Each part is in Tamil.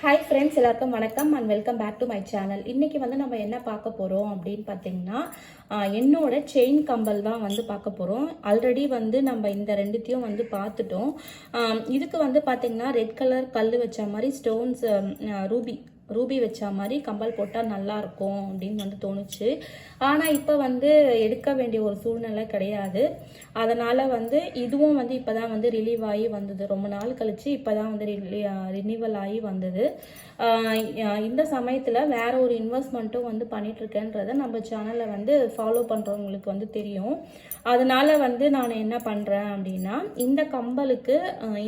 ஹாய் ஃப்ரெண்ட்ஸ், எல்லாருக்கும் வணக்கம் and welcome back to my channel. இன்றைக்கி வந்து நம்ம என்ன பார்க்க போகிறோம் அப்படின்னு பார்த்தீங்கன்னா, என்னோட செயின் கம்பல் தான் வந்து பார்க்க போகிறோம். ஆல்ரெடி வந்து நம்ம இந்த ரெண்டுத்தையும் வந்து பார்த்துட்டோம். இதுக்கு வந்து பார்த்திங்கன்னா ரெட் கலர் கல் வச்ச மாதிரி ஸ்டோன்ஸ், ரூபி வச்ச மாதிரி கம்பல் போட்டால் நல்லாயிருக்கும் அப்படின்னு வந்து தோணுச்சு. ஆனால் இப்போ வந்து எடுக்க வேண்டிய ஒரு சூழ்நிலை கிடையாது. அதனால் வந்து இதுவும் வந்து இப்போ தான் வந்து ரிலீவ் ஆகி வந்தது. ரொம்ப நாள் கழித்து இப்போ தான் வந்து ரினிவல் ஆகி வந்தது. இந்த சமயத்தில் வேற ஒரு இன்வெஸ்ட்மெண்ட்டும் வந்து பண்ணிகிட்ருக்கேன்றதை நம்ம சேனலில் வந்து ஃபாலோ பண்ணுறவங்களுக்கு வந்து தெரியும். அதனால் வந்து நான் என்ன பண்ணுறேன் அப்படின்னா, இந்த கம்பலுக்கு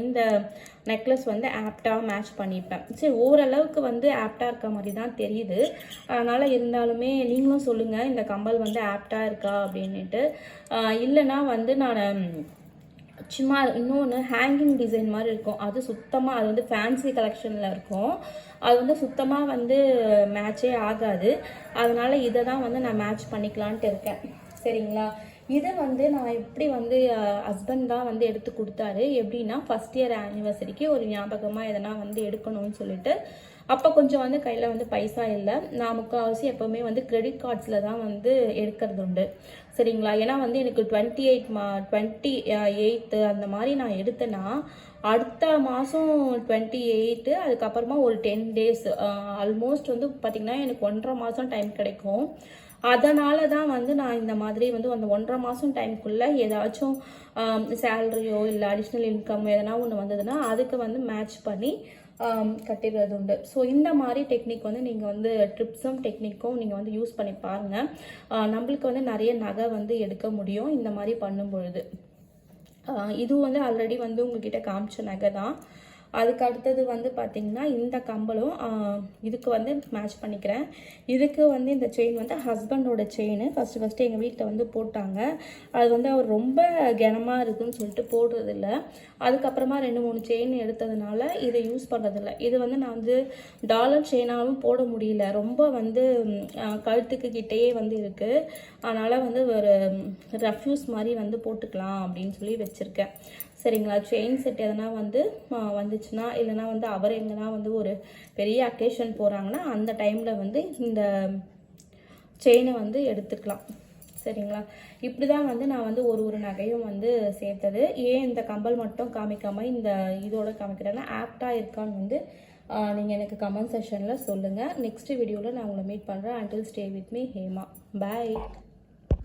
இந்த நெக்லஸ் வந்து ஆப்டாக மேட்ச் பண்ணிப்பேன். சரி, ஓரளவுக்கு வந்து ஆப்டாக இருக்க மாதிரி தான் தெரியுது. அதனால் இருந்தாலுமே நீங்களும் சொல்லுங்கள், இந்த கம்பல் வந்து ஆப்டாக இருக்கா அப்படின்ட்டு. இல்லைன்னா வந்து நான் சும்மா இன்னொன்று ஹேங்கிங் டிசைன் மாதிரி இருக்கும், அது சுத்தமாக அது வந்து ஃபேன்சி கலெக்ஷனில் இருக்கும். அது வந்து சுத்தமாக வந்து மேட்சே ஆகாது. அதனால் இதை தான் வந்து நான் மேட்ச் பண்ணிக்கலான்ட்டு இருக்கேன். சரிங்களா? இதை வந்து நான் எப்படி வந்து ஹஸ்பண்ட் தான் வந்து எடுத்து கொடுத்தாரு. எப்படின்னா, ஃபஸ்ட் இயர் ஆனிவர்சரிக்கு ஒரு ஞாபகமாக எதனா வந்து எடுக்கணும்னு சொல்லிட்டு, அப்போ கொஞ்சம் வந்து கையில் வந்து பைசா இல்லை. நான் முக்கால்வாசி எப்போவுமே வந்து கிரெடிட் கார்ட்ஸில் தான் வந்து எடுக்கிறது உண்டு. சரிங்களா? ஏன்னா வந்து எனக்கு 28 அந்த மாதிரி நான் எடுத்தேன்னா, அடுத்த மாதம் 28, அதுக்கப்புறமா ஒரு 10 days ஆல்மோஸ்ட் வந்து பார்த்திங்கன்னா எனக்கு 1.5 மாதம் டைம் கிடைக்கும். அதனால தான் வந்து நான் இந்த மாதிரி வந்து அந்த 1.5 மாதம் டைமுக்குள்ளே ஏதாச்சும் சேலரியோ இல்லை அடிஷ்னல் இன்கம் எதனா ஒன்று வந்ததுன்னா அதுக்கு வந்து மேட்ச் பண்ணி கட்டிடுறது உண்டு. ஸோ இந்த மாதிரி டெக்னிக் வந்து நீங்கள் வந்து ட்ரிப்ஸும் டெக்னிக்கும் நீங்கள் வந்து யூஸ் பண்ணி பாருங்கள். நம்மளுக்கு வந்து நிறைய நகை வந்து எடுக்க முடியும் இந்த மாதிரி பண்ணும் பொழுது. இது வந்து ஆல்ரெடி வந்து உங்ககிட்ட காமிச்ச நகை தான். அதுக்கு அடுத்தது வந்து பார்த்திங்கன்னா இந்த கம்பலும் இதுக்கு வந்து மேட்ச் பண்ணிக்கிறேன். இதுக்கு வந்து இந்த செயின் வந்து ஹஸ்பண்டோட செயின் ஃபஸ்ட்டு எங்கள் வீட்டில் வந்து போட்டாங்க. அது வந்து அவர் ரொம்ப கனமாக இருக்குதுன்னு சொல்லிட்டு போடுறதில்ல. அதுக்கப்புறமா 2-3 செயின் எடுத்ததுனால இதை யூஸ் பண்ணுறதில்ல. இது வந்து நான் வந்து டாலர் செயினாகவும் போட முடியல, ரொம்ப வந்து கழுத்துக்கு கிட்டேயே வந்து இருக்குது. அதனால் வந்து ஒரு ரஃப்யூஸ் மாதிரி வந்து போட்டுக்கலாம் அப்படின்னு சொல்லி வச்சுருக்கேன். சரிங்களா? செயின் செட் எதனா வந்து வந்துச்சுன்னா, இல்லைனா வந்து அவர் எங்கன்னா வந்து ஒரு பெரிய அக்கேஷன் போகிறாங்கன்னா அந்த டைமில் வந்து இந்த செயினை வந்து எடுத்துக்கலாம். சரிங்களா? இப்படி தான் வந்து நான் வந்து ஒரு நகையும் வந்து சேர்த்தது. ஏன் இந்த கம்பல் மட்டும் காமிக்காமல் இந்த இதோட காமிக்கிறேன்னா, ஆப்டாக இருக்கான்னு வந்து நீங்கள் எனக்கு கமெண்ட் செக்ஷனில் சொல்லுங்கள். நெக்ஸ்ட் வீடியோவில் நான் உங்களை மீட் பண்ணுறேன். Until stay with me Hema. Bye.